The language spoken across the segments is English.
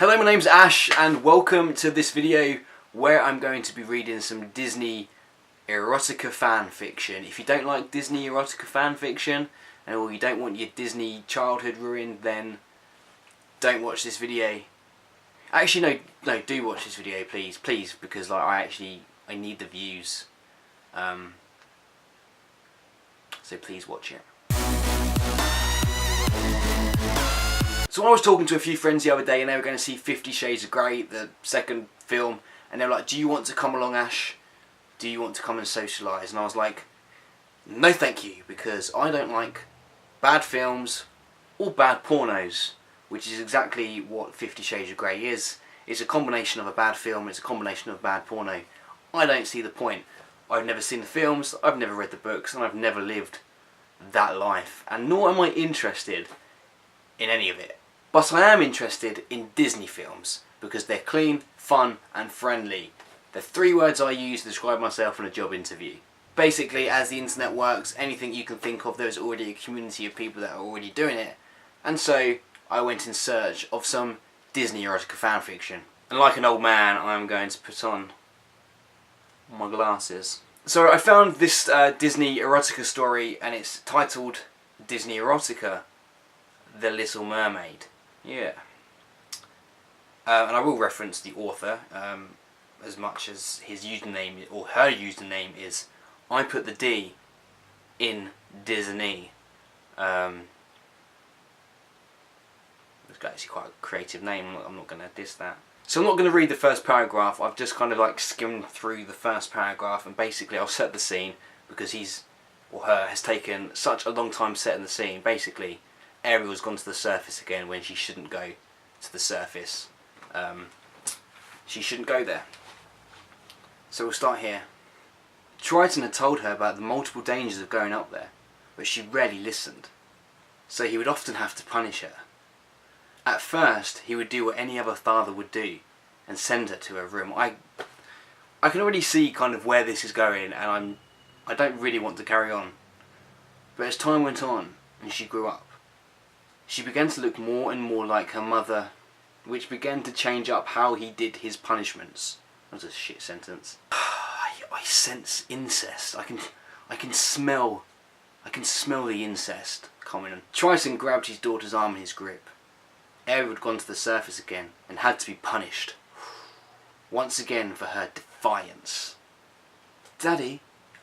Hello, my name's Ash and welcome to this video where I'm going to be reading some Disney Erotica fan fiction. If you don't like Disney Erotica fan fiction or you don't want your Disney childhood ruined, then don't watch this video. Actually, no, do watch this video, please, because I need the views. So please watch it. So I was talking to a few friends the other day and they were going to see 50 Shades of Grey, the second film, and they were like, do you want to come along, Ash? Do you want to come and socialise? And I was like, no thank you, because I don't like bad films or bad pornos, which is exactly what 50 Shades of Grey is. It's a combination of a bad film, it's a combination of a bad porno. I don't see the point. I've never seen the films, I've never read the books, and I've never lived that life. And nor am I interested in any of it. But I am interested in Disney films because they're clean, fun and friendly. They're 3 words I use to describe myself in a job interview. Basically, as the internet works, anything you can think of, there's already a community of people that are already doing it. And so I went in search of some Disney Erotica fanfiction. And like an old man, I'm going to put on my glasses. So I found this Disney Erotica story and it's titled Disney Erotica, The Little Mermaid. Yeah. And I will reference the author as much as his username or her username is I put the D in Disney. It's actually quite a creative name, I'm not going to diss that. So I'm not going to read the first paragraph, I've just kind of like skimmed through the first paragraph and basically I'll set the scene because he's or her has taken such a long time setting the scene. Basically, Ariel's gone to the surface again when she shouldn't go to the surface. She shouldn't go there. So we'll start here. Triton had told her about the multiple dangers of going up there, but she rarely listened. So he would often have to punish her. At first, he would do what any other father would do and send her to her room. I can already see kind of where this is going and I don't really want to carry on. But as time went on and she grew up, she began to look more and more like her mother, which began to change up how he did his punishments. That was a shit sentence. I sense incest. I can smell the incest coming on. Triton grabbed his daughter's arm in his grip. Ariel had gone to the surface again and had to be punished. Once again for her defiance. Daddy,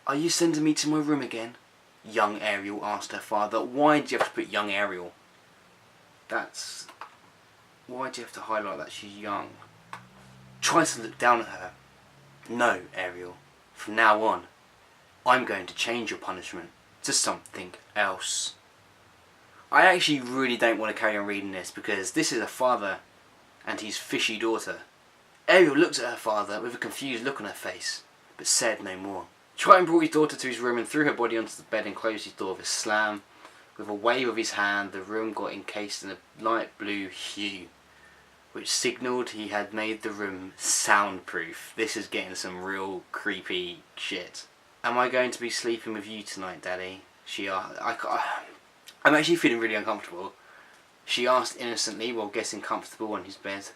are you sending me to my room again? Young Ariel asked her father. Why do you have to put young Ariel? Why do you have to highlight that she's young? Triton looked down at her. No, Ariel. From now on, I'm going to change your punishment to something else. I actually really don't want to carry on reading this because this is a father and his fishy daughter. Ariel looked at her father with a confused look on her face, but said no more. Triton brought his daughter to his room and threw her body onto the bed and closed his door with a slam. With a wave of his hand, the room got encased in a light blue hue, which signalled he had made the room soundproof. This is getting some real creepy shit. Am I going to be sleeping with you tonight, Daddy? She asked. I'm actually feeling really uncomfortable. She asked innocently while getting comfortable on his bed.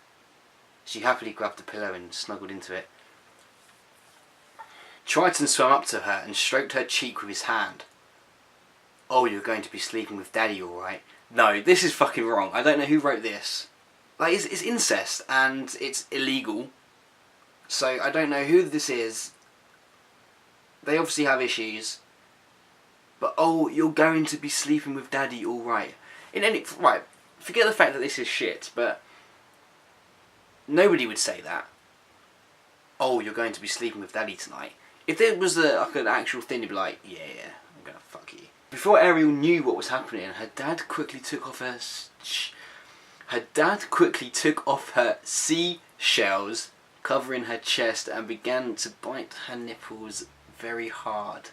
She happily grabbed the pillow and snuggled into it. Triton swam up to her and stroked her cheek with his hand. Oh, you're going to be sleeping with Daddy, alright? No, this is fucking wrong. I don't know who wrote this. Like, it's incest and it's illegal. So I don't know who this is. They obviously have issues. But oh, you're going to be sleeping with Daddy, alright. Right, forget the fact that this is shit, but nobody would say that. Oh, you're going to be sleeping with Daddy tonight. If there was like an actual thing, you'd be like, yeah, I'm gonna fuck you. Before Ariel knew what was happening, her dad quickly took off her seashells, covering her chest, and began to bite her nipples very hard.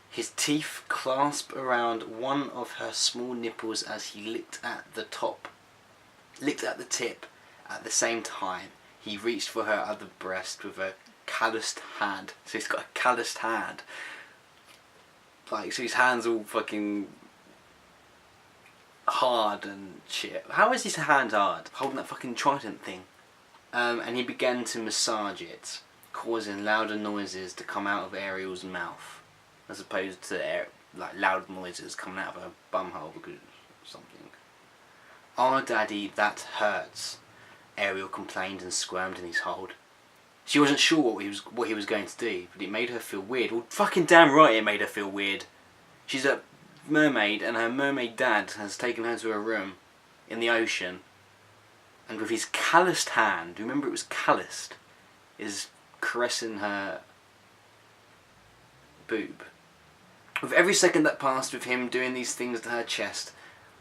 His teeth clasped around one of her small nipples as he licked at the tip. At the same time, he reached for her other breast with a calloused hand. So he's got a calloused hand. Like, so his hand's all fucking hard and shit. How is his hand hard? Holding that fucking trident thing. And he began to massage it, causing louder noises to come out of Ariel's mouth, as opposed to like loud noises coming out of her bumhole because of something. "Oh, Daddy, that hurts," Ariel complained and squirmed in his hold. She wasn't sure what he was going to do, but it made her feel weird. Well, fucking damn right it made her feel weird. She's a mermaid, and her mermaid dad has taken her to a room in the ocean, and with his calloused hand, remember it was calloused, is caressing her boob. With every second that passed with him doing these things to her chest,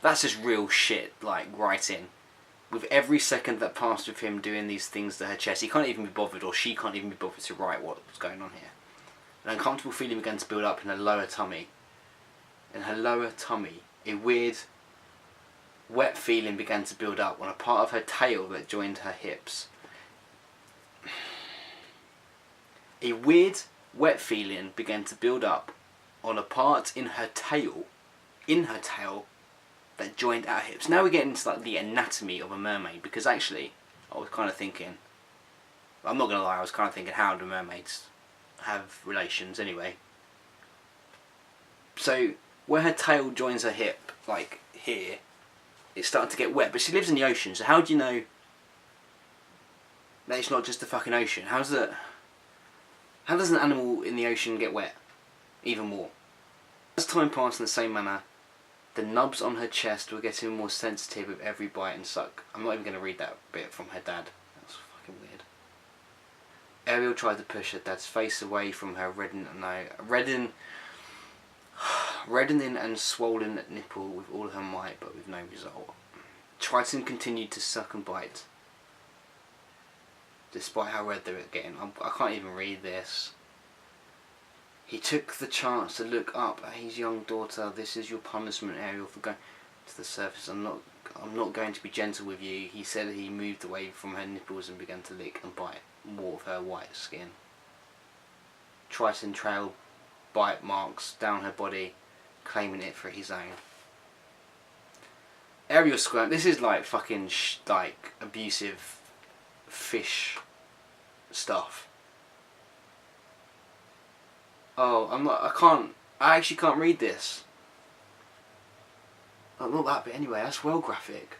that's just real shit, like, right in. With every second that passed with him doing these things to her chest, he can't even be bothered, or she can't even be bothered to write what's going on here. An uncomfortable feeling began to build up in her lower tummy. In her lower tummy, a weird, wet feeling began to build up on a part of her tail that joined her hips. A weird, wet feeling began to build up on a part in her tail, that joined our hips. Now we're getting into like the anatomy of a mermaid, because actually, I was kind of thinking, I'm not going to lie, I was kind of thinking, how do mermaids have relations anyway? So, where her tail joins her hip, like here, it's starting to get wet, but she lives in the ocean, so how do you know that it's not just the fucking ocean? How does an animal in the ocean get wet even more? As time passed in the same manner, the nubs on her chest were getting more sensitive with every bite and suck. I'm not even going to read that bit from her dad. That's fucking weird. Ariel tried to push her dad's face away from her reddening and swollen nipple with all her might, but with no result. Triton continued to suck and bite, despite how red they were getting. I can't even read this. He took the chance to look up at his young daughter. "This is your punishment, Ariel, for going to the surface. I'm not going to be gentle with you," he said. He moved away from her nipples and began to lick and bite more of her white skin. Triton trailed bite marks down her body, claiming it for his own. Ariel squirmed. This is like fucking like abusive fish stuff. Oh, I actually can't read this. Oh, not that bit anyway, that's well graphic.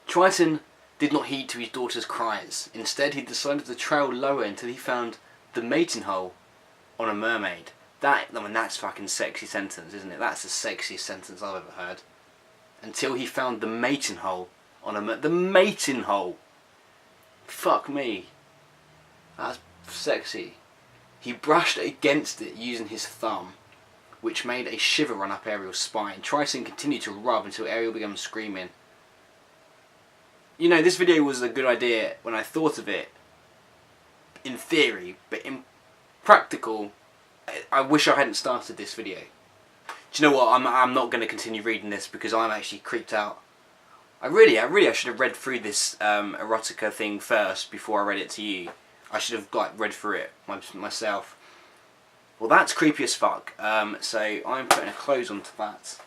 Triton did not heed to his daughter's cries. Instead, he decided to trail lower until he found the mating hole on a mermaid. That's fucking sexy sentence, isn't it? That's the sexiest sentence I've ever heard. Until he found the mating hole on the mating hole! Fuck me. That's sexy. He brushed against it using his thumb, which made a shiver run up Ariel's spine. Triton continued to rub until Ariel began screaming. You know, this video was a good idea when I thought of it, in theory, but in practical, I wish I hadn't started this video. Do you know what? I'm not going to continue reading this because I'm actually creeped out. I should have read through this erotica thing first before I read it to you. I should have read through it myself. Well, that's creepy as fuck. So I'm putting a close onto that.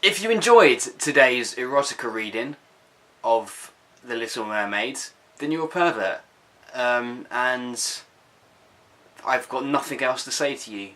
If you enjoyed today's erotica reading of The Little Mermaid, then you're a pervert. And I've got nothing else to say to you.